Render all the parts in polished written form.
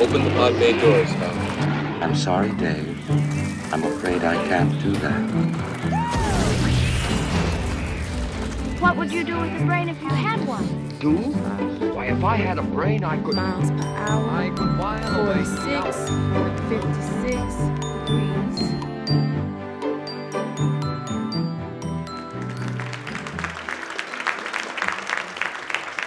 Open the pod bay doors, Doc. I'm sorry, Dave. I'm afraid I can't do that. What would you do with a brain if you had one? Do? Why, if I had a brain, I could... Miles per hour. I could while away. 46, 56 degrees.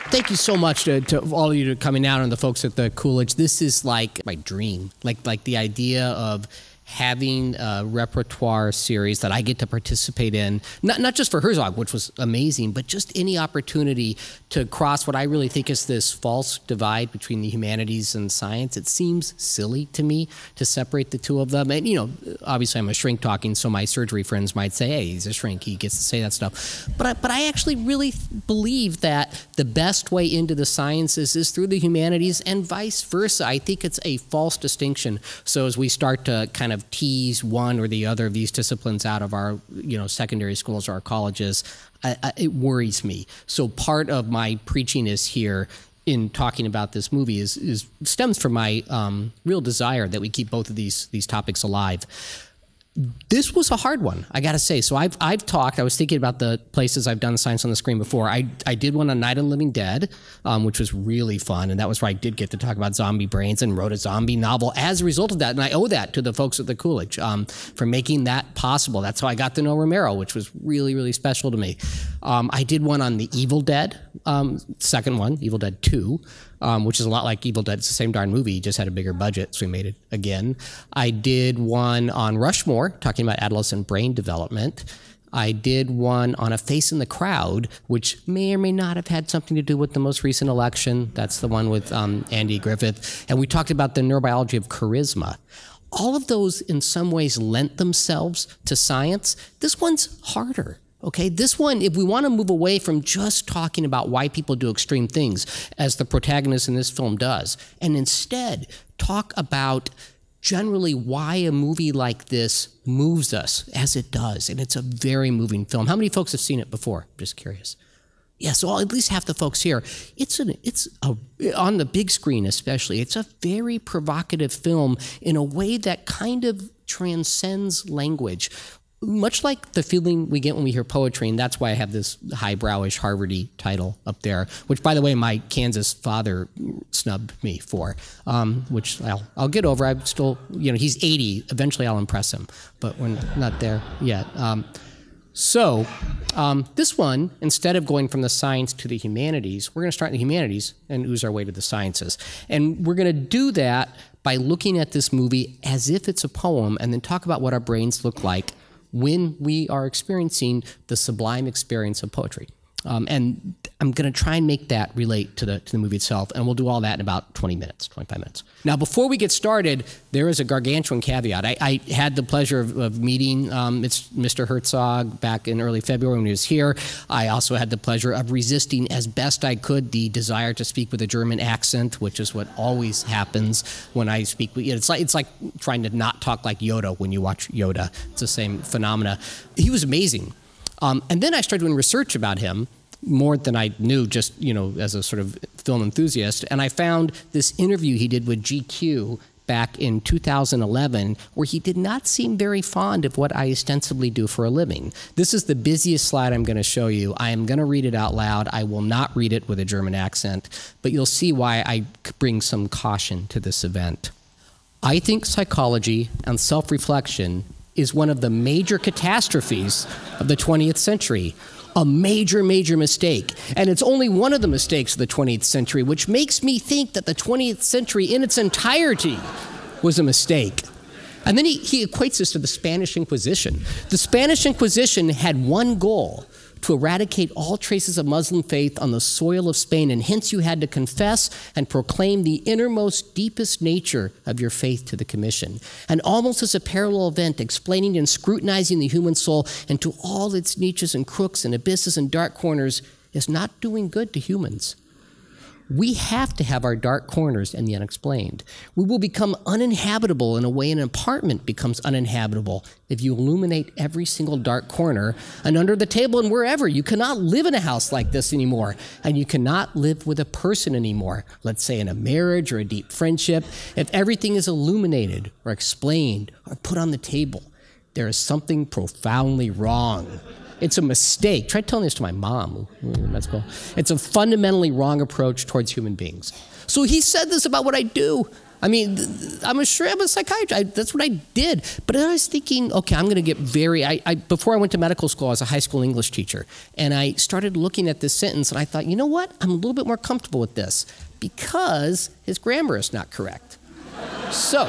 Thank you so much to all of you coming out and the folks at the Coolidge. This is like my dream, like the idea of having a repertoire series that I get to participate in, not just for Herzog, which was amazing, but just any opportunity to cross what I really think is this false divide between the humanities and science. It seems silly to me to separate the two of them. And, you know, obviously I'm a shrink talking, so my surgery friends might say, hey, he's a shrink, he gets to say that stuff. But I actually really believe that the best way into the sciences is through the humanities and vice versa. I think it's a false distinction. So as we start to kind of tease one or the other of these disciplines out of our, you know, secondary schools or our colleges, it worries me. So part of my preaching is here in talking about this movie stems from my real desire that we keep both of these topics alive. This was a hard one, I gotta say. So I've talked, I was thinking about the places I've done Science on the Screen before. I did one on Night of the Living Dead, which was really fun, and that was where I did get to talk about zombie brains and wrote a zombie novel as a result of that, and I owe that to the folks at the Coolidge for making that possible. That's how I got to know Romero, which was really, really special to me. I did one on the Evil Dead, second one, Evil Dead 2, which is a lot like Evil Dead. It's the same darn movie, just had a bigger budget, so we made it again. I did one on Rushmore, talking about adolescent brain development. I did one on A Face in the Crowd, which may or may not have had something to do with the most recent election. That's the one with Andy Griffith. And we talked about the neurobiology of charisma. All of those in some ways lent themselves to science. This one's harder. Okay, this one, if we want to move away from just talking about why people do extreme things, as the protagonist in this film does, and instead talk about generally why a movie like this moves us as it does. And it's a very moving film. How many folks have seen it before? Just curious. Yeah, so at least half the folks here. It's on the big screen especially, it's a very provocative film in a way that kind of transcends language. Much like the feeling we get when we hear poetry, and that's why I have this highbrowish Harvard-y title up there, which, by the way, my Kansas father snubbed me for, which I'll get over. I'm still, you know, he's 80. Eventually I'll impress him, but we're not there yet. This one, instead of going from the science to the humanities, we're going to start in the humanities and ooze our way to the sciences. And we're going to do that by looking at this movie as if it's a poem and then talk about what our brains look like when we are experiencing the sublime experience of poetry. And I'm going to try and make that relate to the movie itself, and we'll do all that in about 20 minutes, 25 minutes. Now, before we get started, there is a gargantuan caveat. I had the pleasure of meeting Mr. Herzog back in early February when he was here. I also had the pleasure of resisting as best I could the desire to speak with a German accent, which is what always happens when I speak. It's like trying to not talk like Yoda when you watch Yoda. It's the same phenomena. He was amazing. And then I started doing research about him, more than I knew just, you know, as a sort of film enthusiast. And I found this interview he did with GQ back in 2011 where he did not seem very fond of what I ostensibly do for a living. This is the busiest slide I'm going to show you. I am going to read it out loud. I will not read it with a German accent, but you'll see why I bring some caution to this event. I think psychology and self-reflection is one of the major catastrophes of the 20th century. A major, major mistake. And it's only one of the mistakes of the 20th century, which makes me think that the 20th century in its entirety was a mistake. And then he equates this to the Spanish Inquisition. The Spanish Inquisition had one goal: to eradicate all traces of Muslim faith on the soil of Spain, and hence you had to confess and proclaim the innermost, deepest nature of your faith to the commission. And almost as a parallel event, explaining and scrutinizing the human soul into all its niches and crooks and abysses and dark corners is not doing good to humans. We have to have our dark corners and the unexplained. We will become uninhabitable in a way an apartment becomes uninhabitable if you illuminate every single dark corner and under the table and wherever. You cannot live in a house like this anymore, and you cannot live with a person anymore, let's say in a marriage or a deep friendship. If everything is illuminated or explained or put on the table, there is something profoundly wrong. It's a mistake. Try telling this to my mom. That's cool. It's a fundamentally wrong approach towards human beings. So he said this about what I do. I mean, I'm a psychiatrist. That's what I did. But I was thinking, okay, I'm going to get before I went to medical school, I was a high school English teacher. And I started looking at this sentence, and I thought, you know what? I'm a little bit more comfortable with this because his grammar is not correct. So,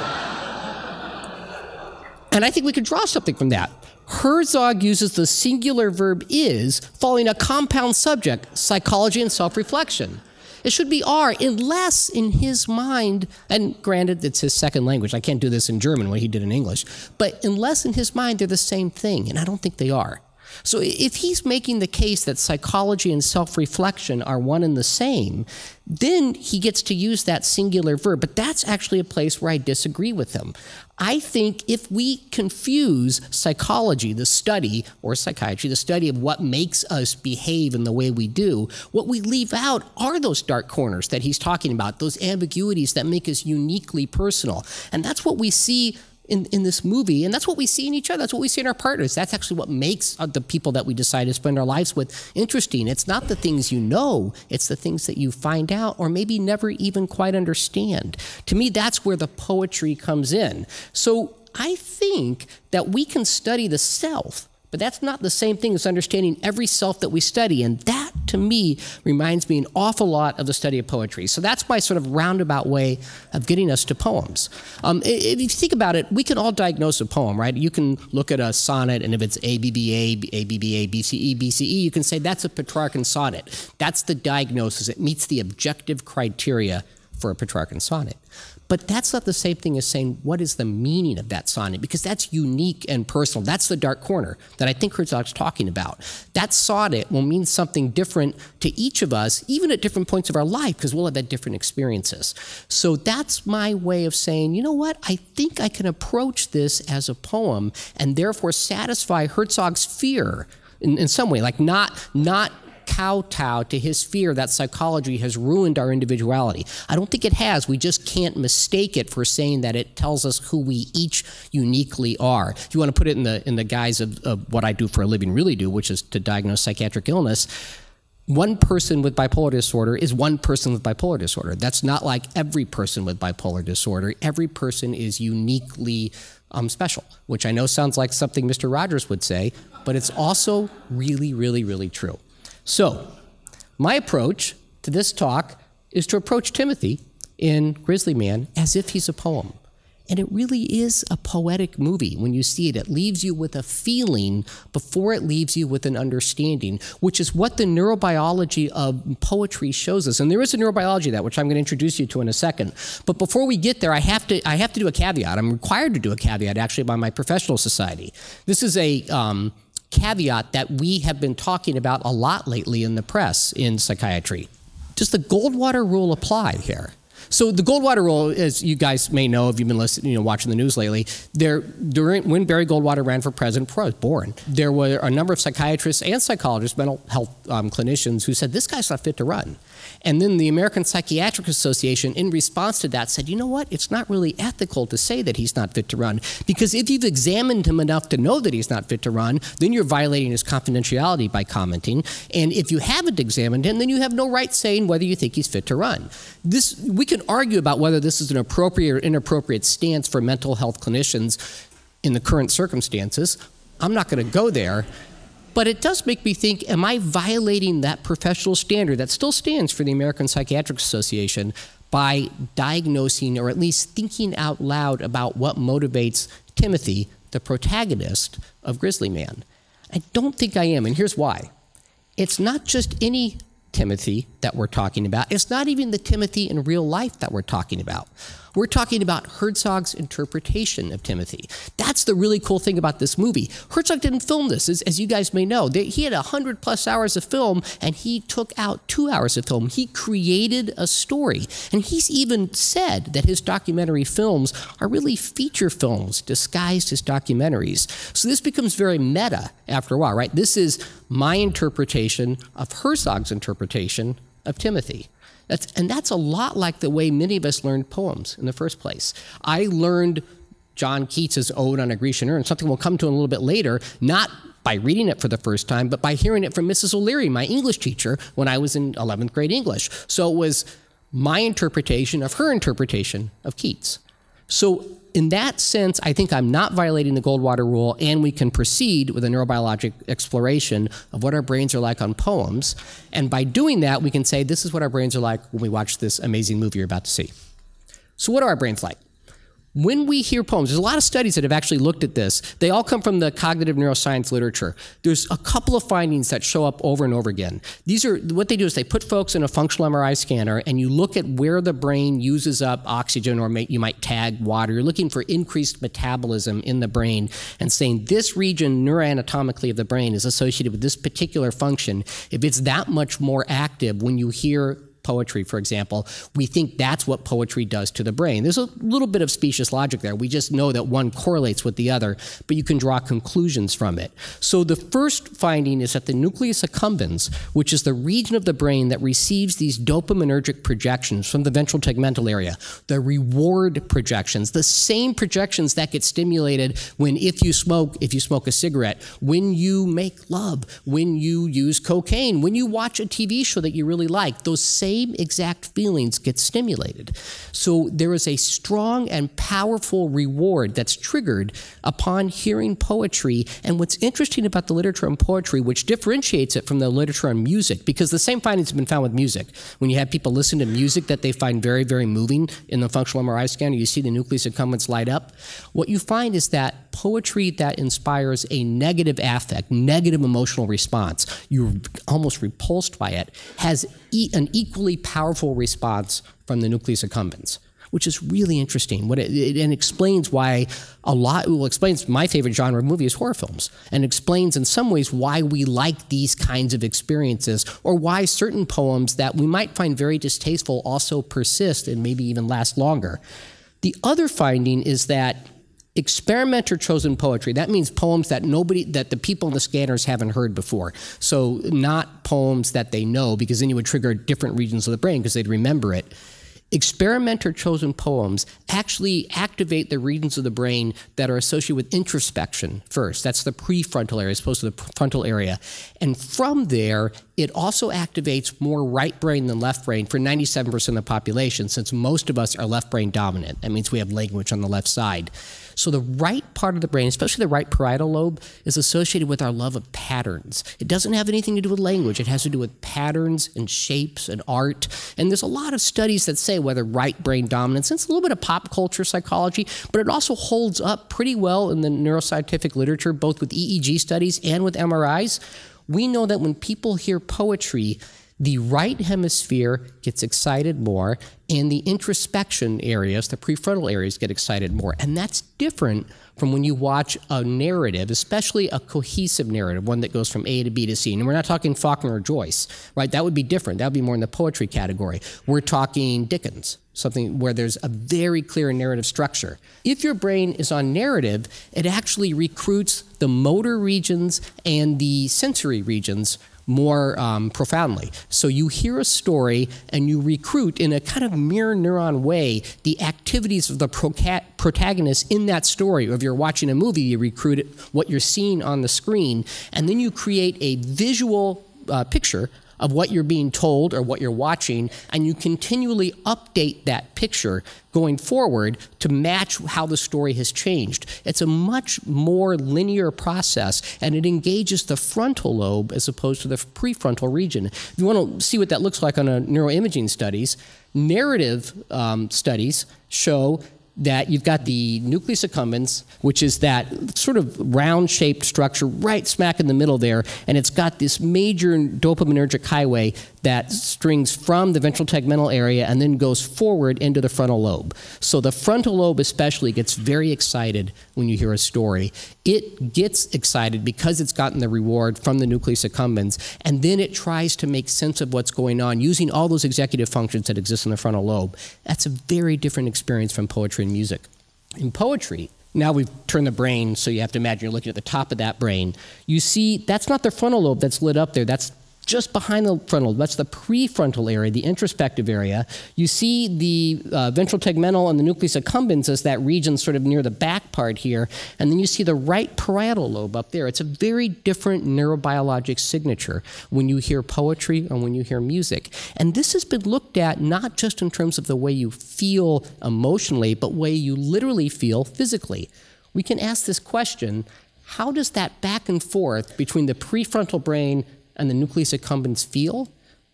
and I think we could draw something from that. Herzog uses the singular verb is, following a compound subject, psychology and self-reflection. It should be are, unless in his mind, and granted it's his second language, I can't do this in German what he did in English, but unless in his mind they're the same thing, and I don't think they are. So if he's making the case that psychology and self-reflection are one and the same, then he gets to use that singular verb. But that's actually a place where I disagree with him. I think if we confuse psychology, the study, or psychiatry, the study of what makes us behave in the way we do, what we leave out are those dark corners that he's talking about, those ambiguities that make us uniquely personal. And that's what we see in this movie, and that's what we see in each other. That's what we see in our partners. That's actually what makes the people that we decide to spend our lives with interesting. It's not the things you know, it's the things that you find out or maybe never even quite understand. To me, that's where the poetry comes in. So I think that we can study the self, but that's not the same thing as understanding every self that we study. And that, to me, reminds me an awful lot of the study of poetry. So that's my sort of roundabout way of getting us to poems. If you think about it, we can all diagnose a poem, right? You can look at a sonnet, and if it's ABBA, ABBA, BCE, BCE, you can say that's a Petrarchan sonnet. That's the diagnosis. It meets the objective criteria for a Petrarchan sonnet. But that's not the same thing as saying, what is the meaning of that sonnet? Because that's unique and personal. That's the dark corner that I think Herzog's talking about. That sonnet will mean something different to each of us, even at different points of our life, because we'll have had different experiences. So that's my way of saying, you know what? I think I can approach this as a poem and therefore satisfy Herzog's fear in some way, like not kowtow to his fear that psychology has ruined our individuality. I don't think it has. We just can't mistake it for saying that it tells us who we each uniquely are. If you want to put it in the guise of what I do for a living really do, which is to diagnose psychiatric illness, one person with bipolar disorder is one person with bipolar disorder. That's not like every person with bipolar disorder. Every person is uniquely special, which I know sounds like something Mr. Rogers would say, but it's also really, really, really true. So, my approach to this talk is to approach Timothy in Grizzly Man as if he's a poem. And it really is a poetic movie when you see it. It leaves you with a feeling before it leaves you with an understanding, which is what the neurobiology of poetry shows us. And there is a neurobiology of that, which I'm going to introduce you to in a second. But before we get there, I have to do a caveat. I'm required to do a caveat, actually, by my professional society. This is a caveat that we have been talking about a lot lately in the press in psychiatry. Does the Goldwater Rule apply here? So the Goldwater Rule, as you guys may know if you've been listening, watching the news lately, when Barry Goldwater ran for president, before I was born, there were a number of psychiatrists and psychologists, mental health clinicians, who said, this guy's not fit to run. And then the American Psychiatric Association, in response to that, said, you know what? It's not really ethical to say that he's not fit to run, because if you've examined him enough to know that he's not fit to run, then you're violating his confidentiality by commenting. And if you haven't examined him, then you have no right saying whether you think he's fit to run. We can argue about whether this is an appropriate or inappropriate stance for mental health clinicians in the current circumstances. I'm not going to go there. But it does make me think, am I violating that professional standard that still stands for the American Psychiatric Association by diagnosing or at least thinking out loud about what motivates Timothy, the protagonist of Grizzly Man? I don't think I am, and here's why. It's not just any Timothy that we're talking about. It's not even the Timothy in real life that we're talking about. We're talking about Herzog's interpretation of Timothy. That's the really cool thing about this movie. Herzog didn't film this, as you guys may know. He had 100+ hours of film, and he took out 2 hours of film. He created a story. And he's even said that his documentary films are really feature films disguised as documentaries. So this becomes very meta after a while, right? This is my interpretation of Herzog's interpretation of Timothy. That's a lot like the way many of us learned poems in the first place. I learned John Keats's Ode on a Grecian Urn, something we'll come to a little bit later, not by reading it for the first time, but by hearing it from Mrs. O'Leary, my English teacher, when I was in 11th grade English. So it was my interpretation of her interpretation of Keats. So in that sense, I think I'm not violating the Goldwater Rule, and we can proceed with a neurobiologic exploration of what our brains are like on poems. And by doing that, we can say this is what our brains are like when we watch this amazing movie you're about to see. So what are our brains like? When we hear poems, there's a lot of studies that have actually looked at this. They all come from the cognitive neuroscience literature. There's a couple of findings that show up over and over again. What they do is they put folks in a functional MRI scanner, and you look at where the brain uses up oxygen, or you might tag water. You're looking for increased metabolism in the brain and saying this region neuroanatomically of the brain is associated with this particular function. If it's that much more active when you hear poetry, for example, we think that's what poetry does to the brain. There's a little bit of specious logic there. We just know that one correlates with the other, but you can draw conclusions from it. So the first finding is that the nucleus accumbens, which is the region of the brain that receives these dopaminergic projections from the ventral tegmental area, the reward projections, the same projections that get stimulated when if you smoke a cigarette, when you make love, when you use cocaine, when you watch a TV show that you really like, those same exact feelings get stimulated. So there is a strong and powerful reward that's triggered upon hearing poetry. And what's interesting about the literature on poetry, which differentiates it from the literature on music, because the same findings have been found with music. When you have people listen to music that they find very, very moving in the functional MRI scanner, you see the nucleus accumbens light up. What you find is that poetry that inspires a negative affect, negative emotional response, you're almost repulsed by it, has an equally powerful response from the nucleus accumbens, which is really interesting. And explains why explains my favorite genre of movie is horror films, and explains in some ways why we like these kinds of experiences, or why certain poems that we might find very distasteful also persist and maybe even last longer. The other finding is that experimenter-chosen poetry, that means poems that the people in the scanners haven't heard before. So not poems that they know, because then you would trigger different regions of the brain because they'd remember it. Experimenter-chosen poems actually activate the regions of the brain that are associated with introspection first. That's the prefrontal area as opposed to the frontal area. And from there, it also activates more right brain than left brain for 97% of the population, since most of us are left brain dominant. That means we have language on the left side. So the right part of the brain, especially the right parietal lobe, is associated with our love of patterns. It doesn't have anything to do with language. It has to do with patterns and shapes and art. And there's a lot of studies that say whether right brain dominance, and it's a little bit of pop culture psychology, but it also holds up pretty well in the neuroscientific literature, both with EEG studies and with MRIs. We know that when people hear poetry, the right hemisphere gets excited more, and the introspection areas, the prefrontal areas, get excited more. And that's different from when you watch a narrative, especially a cohesive narrative, one that goes from A to B to C. And we're not talking Faulkner or Joyce, right? That would be different. That would be more in the poetry category. We're talking Dickens, something where there's a very clear narrative structure. If your brain is on narrative, it actually recruits the motor regions and the sensory regions more profoundly. So you hear a story and you recruit in a kind of mirror neuron way the activities of the protagonist in that story. Or if you're watching a movie, you recruit what you're seeing on the screen, and then you create a visual picture of what you're being told or what you're watching, and you continually update that picture going forward to match how the story has changed. It's a much more linear process, and it engages the frontal lobe as opposed to the prefrontal region. If you want to see what that looks like on a neuroimaging studies, narrative studies show that you've got the nucleus accumbens, which is that sort of round-shaped structure right smack in the middle there, and it's got this major dopaminergic highway that strings from the ventral tegmental area and then goes forward into the frontal lobe. So the frontal lobe especially gets very excited when you hear a story. It gets excited because it's gotten the reward from the nucleus accumbens, and then it tries to make sense of what's going on using all those executive functions that exist in the frontal lobe. That's a very different experience from poetry and music. In poetry, now we've turned the brain, so you have to imagine you're looking at the top of that brain. You see, that's not the frontal lobe that's lit up there. That's just behind the frontal. That's the prefrontal area, the introspective area. You see the ventral tegmental and the nucleus accumbens as that region sort of near the back part here. And then you see the right parietal lobe up there. It's a very different neurobiologic signature when you hear poetry or when you hear music. And this has been looked at not just in terms of the way you feel emotionally, but way you literally feel physically. We can ask this question: how does that back and forth between the prefrontal brain and the nucleus accumbens feel?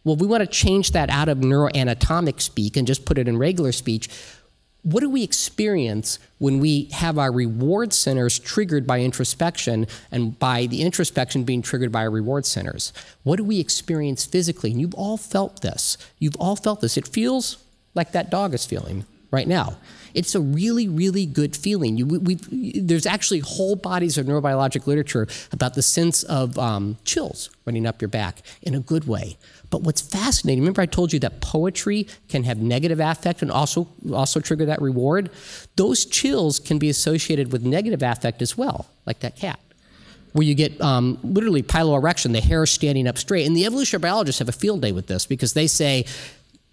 Well, we want to change that out of neuroanatomic speak and just put it in regular speech. What do we experience when we have our reward centers triggered by introspection and by the introspection being triggered by our reward centers? What do we experience physically? And you've all felt this. You've all felt this. It feels like that dog is feeling right now. It's a really, really good feeling. There's actually whole bodies of neurobiologic literature about the sense of chills running up your back in a good way. But what's fascinating, remember I told you that poetry can have negative affect and also trigger that reward? Those chills can be associated with negative affect as well, like that cat, where you get literally piloerection, the hair standing up straight. And the evolutionary biologists have a field day with this because they say,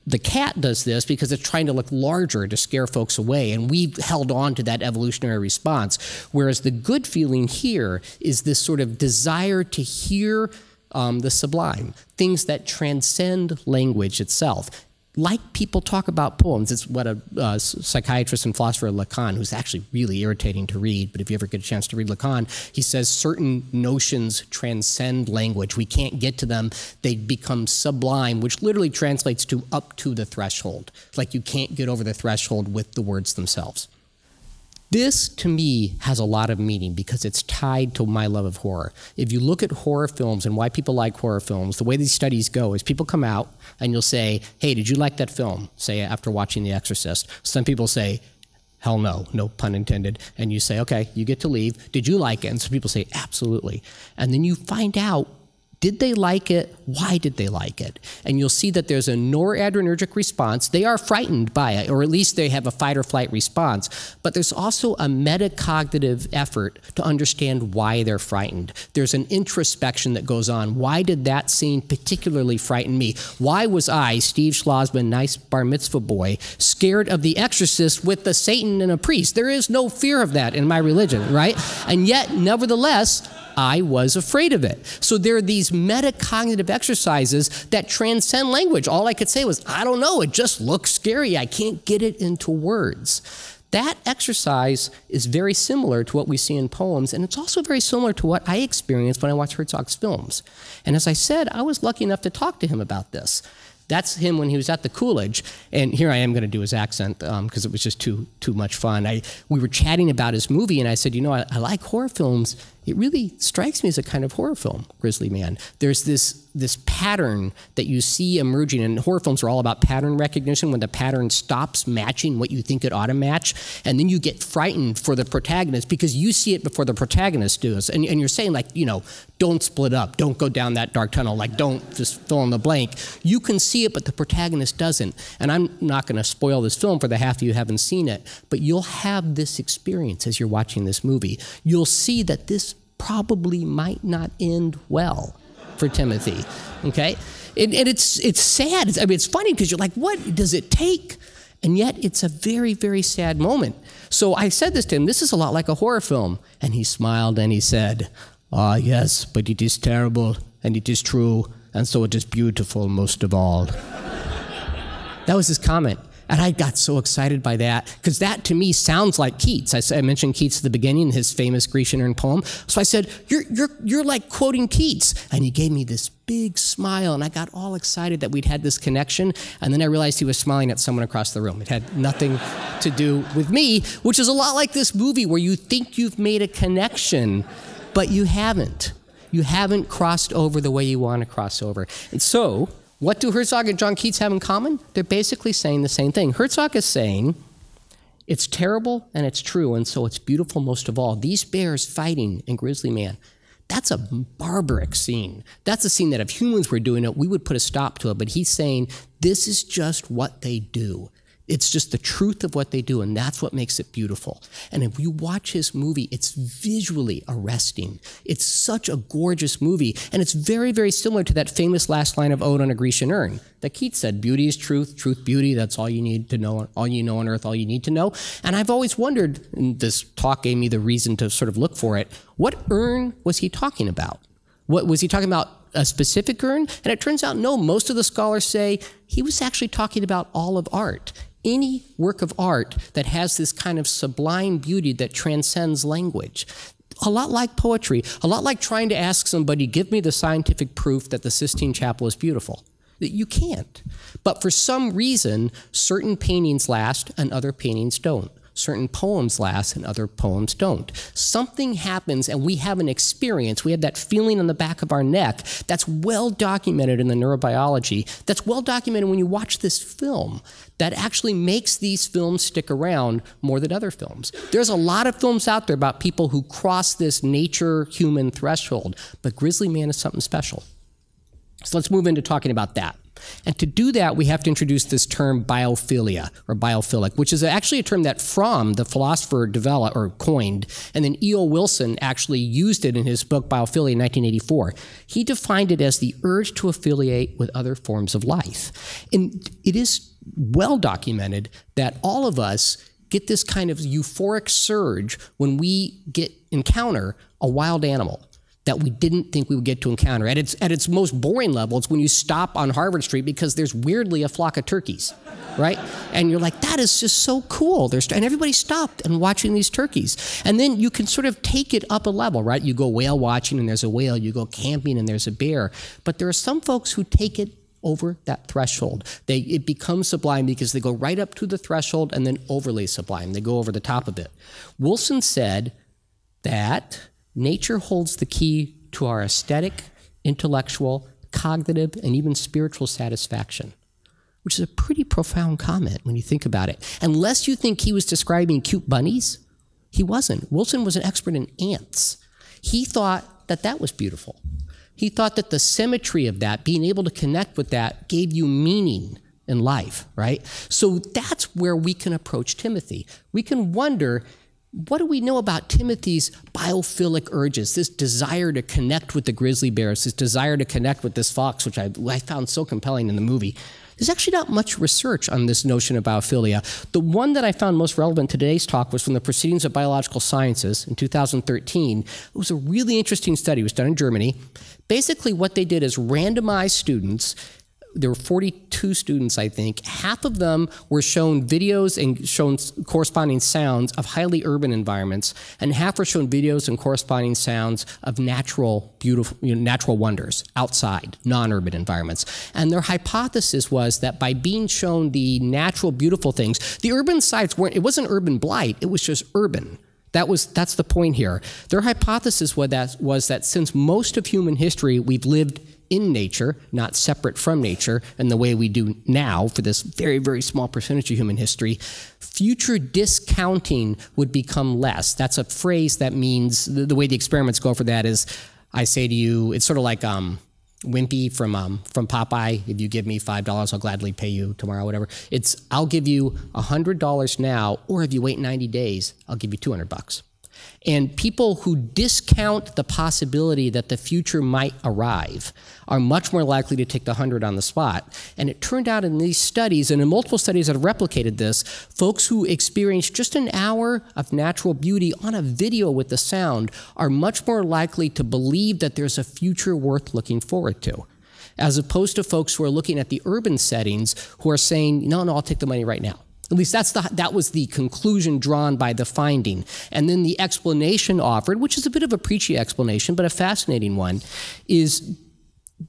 the cat does this because it's trying to look larger to scare folks away, and we've held on to that evolutionary response. Whereas the good feeling here is this sort of desire to hear the sublime, things that transcend language itself. Like people talk about poems. It's what a psychiatrist and philosopher, Lacan, who's actually really irritating to read, but if you ever get a chance to read Lacan, he says certain notions transcend language. We can't get to them. They become sublime, which literally translates to up to the threshold. Like you can't get over the threshold with the words themselves. This, to me, has a lot of meaning because it's tied to my love of horror. If you look at horror films and why people like horror films, the way these studies go is people come out and you'll say, hey, did you like that film? Say, after watching The Exorcist. Some people say, hell no, no pun intended. And you say, okay, you get to leave. Did you like it? And some people say, absolutely. And then you find out, did they like it? Why did they like it? And you'll see that there's a noradrenergic response. They are frightened by it, or at least they have a fight or flight response. But there's also a metacognitive effort to understand why they're frightened. There's an introspection that goes on. Why did that scene particularly frighten me? Why was I, Steve Schlozman, nice bar mitzvah boy, scared of The Exorcist with the Satan and a priest? There is no fear of that in my religion, right? And yet, nevertheless, I was afraid of it. So there are these metacognitive exercises that transcend language. All I could say was, I don't know, it just looks scary. I can't get it into words. That exercise is very similar to what we see in poems, and it's also very similar to what I experienced when I watched Herzog's films. And as I said, I was lucky enough to talk to him about this. That's him when he was at the Coolidge, and here I am going to do his accent because it was just too much fun. We were chatting about his movie, and I said, you know, I like horror films. It really strikes me as a kind of horror film, Grizzly Man. There's this pattern that you see emerging, and horror films are all about pattern recognition, when the pattern stops matching what you think it ought to match, and then you get frightened for the protagonist because you see it before the protagonist does. And you're saying, like, you know, don't split up, don't go down that dark tunnel, like don't just fill in the blank. You can see it, but the protagonist doesn't. And I'm not going to spoil this film for the half of you who haven't seen it, but you'll have this experience as you're watching this movie. You'll see that this probably might not end well for Timothy, okay? And it's sad. I mean, it's funny because you're like, what does it take? And yet it's a very, very sad moment. So I said this to him, this is a lot like a horror film. And he smiled and he said, ah, yes, but it is terrible and it is true, and so it is beautiful most of all. That was his comment. And I got so excited by that, because that to me sounds like Keats. I mentioned Keats at the beginning, his famous Grecian urn poem. So I said, you're like quoting Keats. And he gave me this big smile, and I got all excited that we'd had this connection. And then I realized he was smiling at someone across the room. It had nothing to do with me, which is a lot like this movie where you think you've made a connection, but you haven't. You haven't crossed over the way you want to cross over. And so What do Herzog and John Keats have in common? They're basically saying the same thing. Herzog is saying, it's terrible and it's true, and so it's beautiful most of all. These bears fighting in Grizzly Man, that's a barbaric scene. That's a scene that if humans were doing it, we would put a stop to it. But he's saying, this is just what they do. It's just the truth of what they do, and that's what makes it beautiful. And if you watch his movie, it's visually arresting. It's such a gorgeous movie, and it's very, very similar to that famous last line of Ode on a Grecian Urn that Keats said, beauty is truth, truth, beauty, that's all you need to know, all you know on earth, all you need to know. And I've always wondered, and this talk gave me the reason to sort of look for it, what urn was he talking about? What was he talking about? A specific urn? And it turns out, no, most of the scholars say he was actually talking about all of art. Any work of art that has this kind of sublime beauty that transcends language. A lot like poetry, a lot like trying to ask somebody, give me the scientific proof that the Sistine Chapel is beautiful. You can't. But for some reason, certain paintings last and other paintings don't. Certain poems last and other poems don't. Something happens and we have an experience, we have that feeling on the back of our neck that's well documented in the neurobiology, that's well documented when you watch this film, that actually makes these films stick around more than other films. There's a lot of films out there about people who cross this nature-human threshold, but Grizzly Man is something special. So let's move into talking about that. And to do that, we have to introduce this term biophilia, or biophilic, which is actually a term that Fromm, the philosopher, developed or coined, and then E.O. Wilson actually used it in his book Biophilia in 1984. He defined it as the urge to affiliate with other forms of life. And it is well documented that all of us get this kind of euphoric surge when we encounter a wild animal that we didn't think we would get to encounter. At its most boring level, it's when you stop on Harvard Street because there's weirdly a flock of turkeys, right? And you're like, that is just so cool. And everybody stopped and watching these turkeys. And then you can sort of take it up a level, right? You go whale watching and there's a whale. You go camping and there's a bear. But there are some folks who take it over that threshold. It becomes sublime because they go right up to the threshold and then overly sublime. They go over the top of it. Wilson said that nature holds the key to our aesthetic, intellectual, cognitive, and even spiritual satisfaction, which is a pretty profound comment when you think about it. Unless you think he was describing cute bunnies, he wasn't. Wilson was an expert in ants. He thought that that was beautiful. He thought that the symmetry of that, being able to connect with that, gave you meaning in life, right? So that's where we can approach Timothy. We can wonder, what do we know about Timothy's biophilic urges, this desire to connect with the grizzly bears, this desire to connect with this fox, which I found so compelling in the movie? There's actually not much research on this notion of biophilia. The one that I found most relevant to today's talk was from the Proceedings of Biological Sciences in 2013. It was a really interesting study. It was done in Germany. Basically, what they did is randomize students. There were 42 students, I think. Half of them were shown videos and shown corresponding sounds of highly urban environments, and half were shown videos and corresponding sounds of natural, beautiful, natural wonders outside, non-urban environments. And their hypothesis was that by being shown the natural, beautiful things, the urban sites weren't, it wasn't urban blight, it was just urban. That's the point here. Their hypothesis was that since most of human history we've lived in nature, not separate from nature, in the way we do now for this very, very small percentage of human history, future discounting would become less. That's a phrase that means, the way the experiments go for that is, I say to you, it's sort of like Wimpy from Popeye. If you give me $5, I'll gladly pay you tomorrow, whatever. It's, I'll give you $100 now, or if you wait 90 days, I'll give you $200. And people who discount the possibility that the future might arrive are much more likely to take the 100 on the spot. And it turned out in these studies, and in multiple studies that have replicated this, folks who experience just an hour of natural beauty on a video with the sound are much more likely to believe that there's a future worth looking forward to, as opposed to folks who are looking at the urban settings who are saying, no, I'll take the money right now. At least that was the conclusion drawn by the finding. And then the explanation offered, which is a bit of a preachy explanation, but a fascinating one, is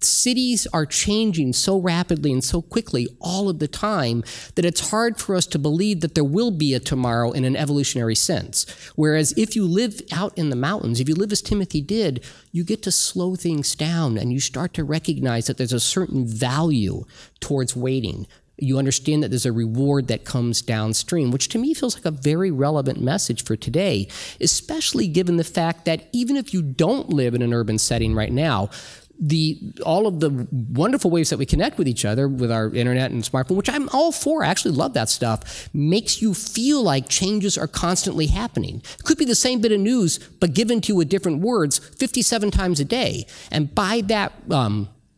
cities are changing so rapidly and so quickly all of the time that it's hard for us to believe that there will be a tomorrow in an evolutionary sense. Whereas if you live out in the mountains, if you live as Timothy did, you get to slow things down and you start to recognize that there's a certain value towards waiting. You understand that there's a reward that comes downstream, which to me feels like a very relevant message for today, especially given the fact that even if you don't live in an urban setting right now, all of the wonderful ways that we connect with each other with our internet and smartphone, which I'm all for, I actually love that stuff, makes you feel like changes are constantly happening. It could be the same bit of news, but given to you with different words 57 times a day. And by that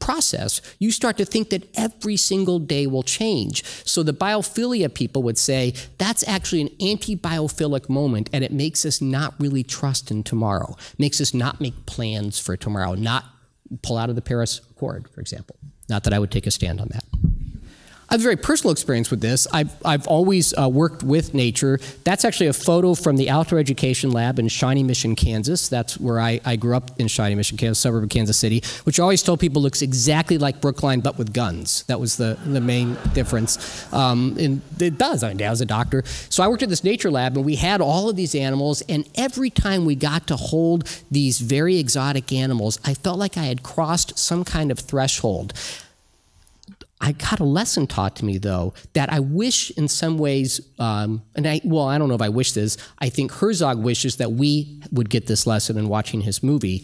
process, you start to think that every single day will change. So the biophilia people would say that's actually an anti-biophilic moment, and it makes us not really trust in tomorrow. It makes us not make plans for tomorrow, not pull out of the Paris Accord, for example. Not that I would take a stand on that. I have a very personal experience with this. I've always worked with nature. That's actually a photo from the Outdoor Education Lab in Shawnee Mission, Kansas. That's where I grew up, in Shawnee Mission, Kansas, suburb of Kansas City, which I always told people looks exactly like Brookline, but with guns. That was the main difference. And it does. I mean, Dad was a doctor. So I worked at this nature lab, and we had all of these animals, and every time we got to hold these very exotic animals, I felt like I had crossed some kind of threshold. I got a lesson taught to me, though, that I wish in some ways, well, I don't know if I wish this, I think Herzog wishes that we would get this lesson in watching his movie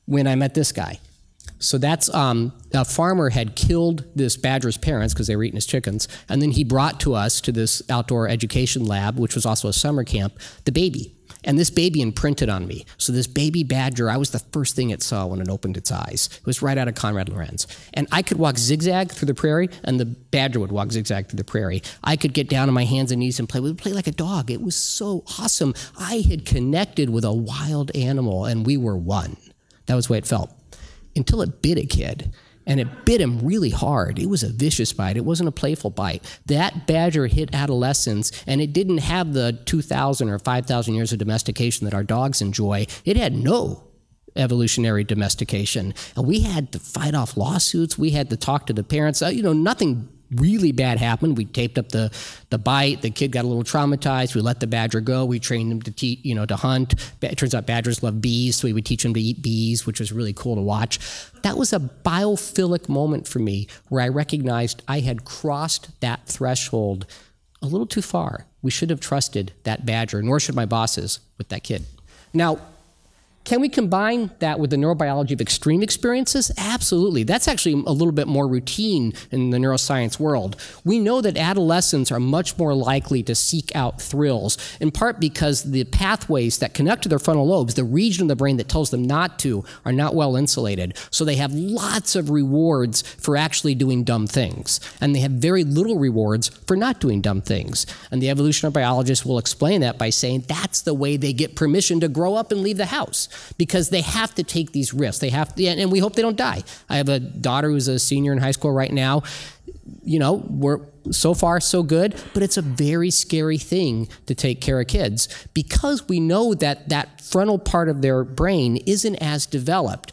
when I met this guy. So that's a farmer had killed this badger's parents because they were eating his chickens, and then he brought to us, to this outdoor education lab, which was also a summer camp, the baby. And this baby imprinted on me. So this baby badger, I was the first thing it saw when it opened its eyes. It was right out of Conrad Lorenz. And I could walk zigzag through the prairie, and the badger would walk zigzag through the prairie. I could get down on my hands and knees and play. We would play like a dog. It was so awesome. I had connected with a wild animal, and we were one. That was the way it felt. Until it bit a kid. And it bit him really hard. It was a vicious bite. It wasn't a playful bite. That badger hit adolescence, and it didn't have the 2,000 or 5,000 years of domestication that our dogs enjoy. It had no evolutionary domestication. And we had to fight off lawsuits. We had to talk to the parents. Nothing really bad happened. We taped up the bite. The kid got a little traumatized. We let the badger go. We trained him to hunt. It turns out badgers love bees, so we would teach him to eat bees, which was really cool to watch. That was a biophilic moment for me where I recognized I had crossed that threshold a little too far. We should have trusted that badger, nor should my bosses with that kid. Now, can we combine that with the neurobiology of extreme experiences? Absolutely. That's actually a little bit more routine in the neuroscience world. We know that adolescents are much more likely to seek out thrills, in part because the pathways that connect to their frontal lobes, the region of the brain that tells them not to, are not well insulated. So they have lots of rewards for actually doing dumb things, and they have very little rewards for not doing dumb things. And the evolutionary biologists will explain that by saying that's the way they get permission to grow up and leave the house. Because they have to take these risks. They have to, and we hope they don't die. I have a daughter who's a senior in high school right now. We're so far so good, but it's a very scary thing to take care of kids because we know that that frontal part of their brain isn't as developed.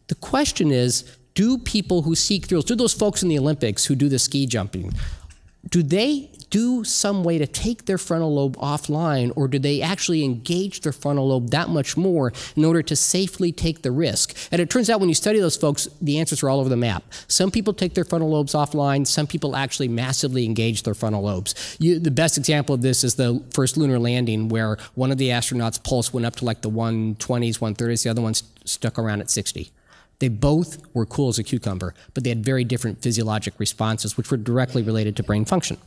The question is, do people who seek thrills, do those folks in the Olympics who do the ski jumping, do they do some way to take their frontal lobe offline, or do they actually engage their frontal lobe that much more in order to safely take the risk? And it turns out when you study those folks, the answers are all over the map. Some people take their frontal lobes offline. Some people actually massively engage their frontal lobes. The best example of this is the first lunar landing, where one of the astronauts' pulse went up to like the 120s, 130s. The other one stuck around at 60. They both were cool as a cucumber, but they had very different physiologic responses, which were directly related to brain function.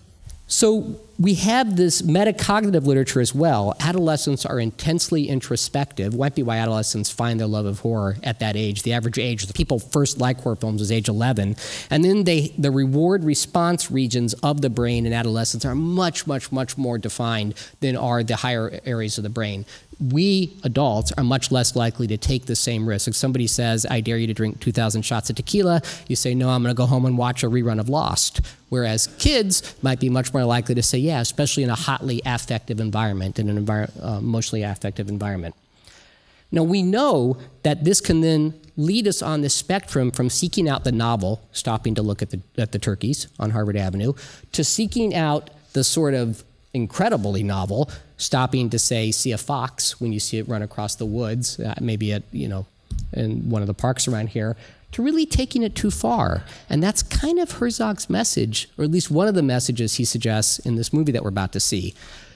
So we have this metacognitive literature as well. Adolescents are intensely introspective. Might be why adolescents find their love of horror at that age. The average age the people first like horror films is age 11. And then the reward response regions of the brain in adolescence are much, much, much more defined than are the higher areas of the brain. We adults are much less likely to take the same risk. If somebody says, I dare you to drink 2,000 shots of tequila, you say, no, I'm going to go home and watch a rerun of Lost. Whereas kids might be much more likely to say, yeah, especially in a hotly affective environment, in an emotionally affective environment. Now, we know that this can then lead us on this spectrum from seeking out the novel, stopping to look at the turkeys on Harvard Avenue, to seeking out the sort of incredibly novel, stopping to say, see a fox when you see it run across the woods, maybe at, in one of the parks around here, to really taking it too far. And that's kind of Herzog's message, or at least one of the messages he suggests in this movie that we're about to see.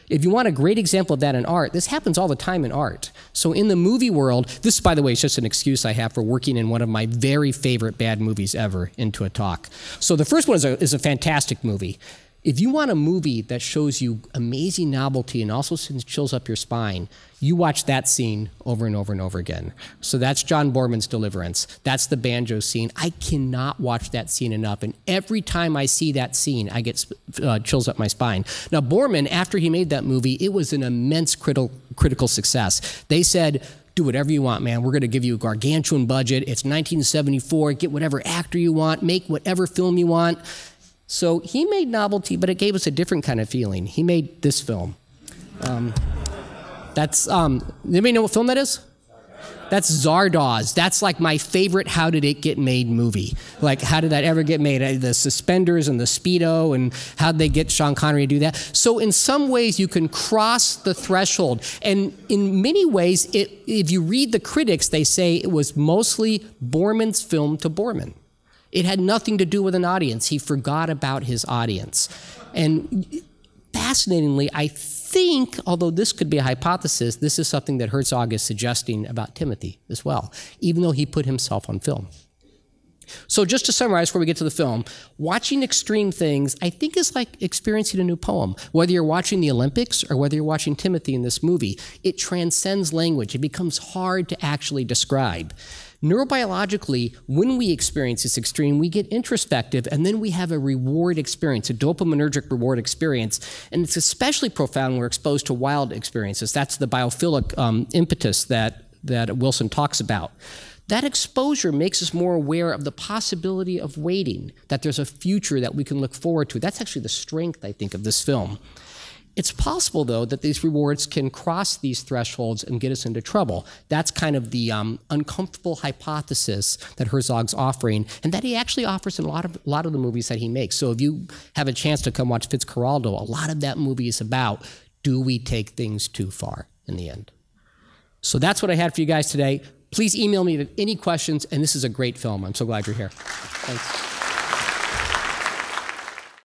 If you want a great example of that in art, this happens all the time in art. So in the movie world, this, by the way, is just an excuse I have for working in one of my very favorite bad movies ever into a talk. So the first one is a fantastic movie. If you want a movie that shows you amazing novelty and also sends chills up your spine, you watch that scene over and over and over again. So that's John Boorman's Deliverance. That's the banjo scene. I cannot watch that scene enough. And every time I see that scene, I get chills up my spine. Now, Boorman, after he made that movie, it was an immense critical success. They said, do whatever you want, man. We're going to give you a gargantuan budget. It's 1974. Get whatever actor you want. Make whatever film you want. So he made novelty, but it gave us a different kind of feeling. He made this film. Anybody know what film that is? That's Zardoz. That's like my favorite how did it get made movie. Like, how did that ever get made? The suspenders and the Speedo, and how'd they get Sean Connery to do that? So in some ways, you can cross the threshold. And in many ways, if you read the critics, they say it was mostly Boorman's film to Boorman. It had nothing to do with an audience. He forgot about his audience. And fascinatingly, I think, although this could be a hypothesis, this is something that Herzog is suggesting about Timothy as well, even though he put himself on film. So just to summarize before we get to the film, watching extreme things, I think, is like experiencing a new poem. Whether you're watching the Olympics or whether you're watching Timothy in this movie, it transcends language. It becomes hard to actually describe. Neurobiologically, when we experience this extreme, we get introspective, and then we have a reward experience, a dopaminergic reward experience, and it's especially profound when we're exposed to wild experiences. That's the biophilic impetus that Wilson talks about. That exposure makes us more aware of the possibility of waiting, that there's a future that we can look forward to. That's actually the strength, I think, of this film. It's possible, though, that these rewards can cross these thresholds and get us into trouble. That's kind of the uncomfortable hypothesis that Herzog's offering, and that he actually offers in a lot of the movies that he makes. So if you have a chance to come watch Fitzcarraldo, a lot of that movie is about, do we take things too far in the end? So that's what I had for you guys today. Please email me with any questions, and this is a great film. I'm so glad you're here. Thanks.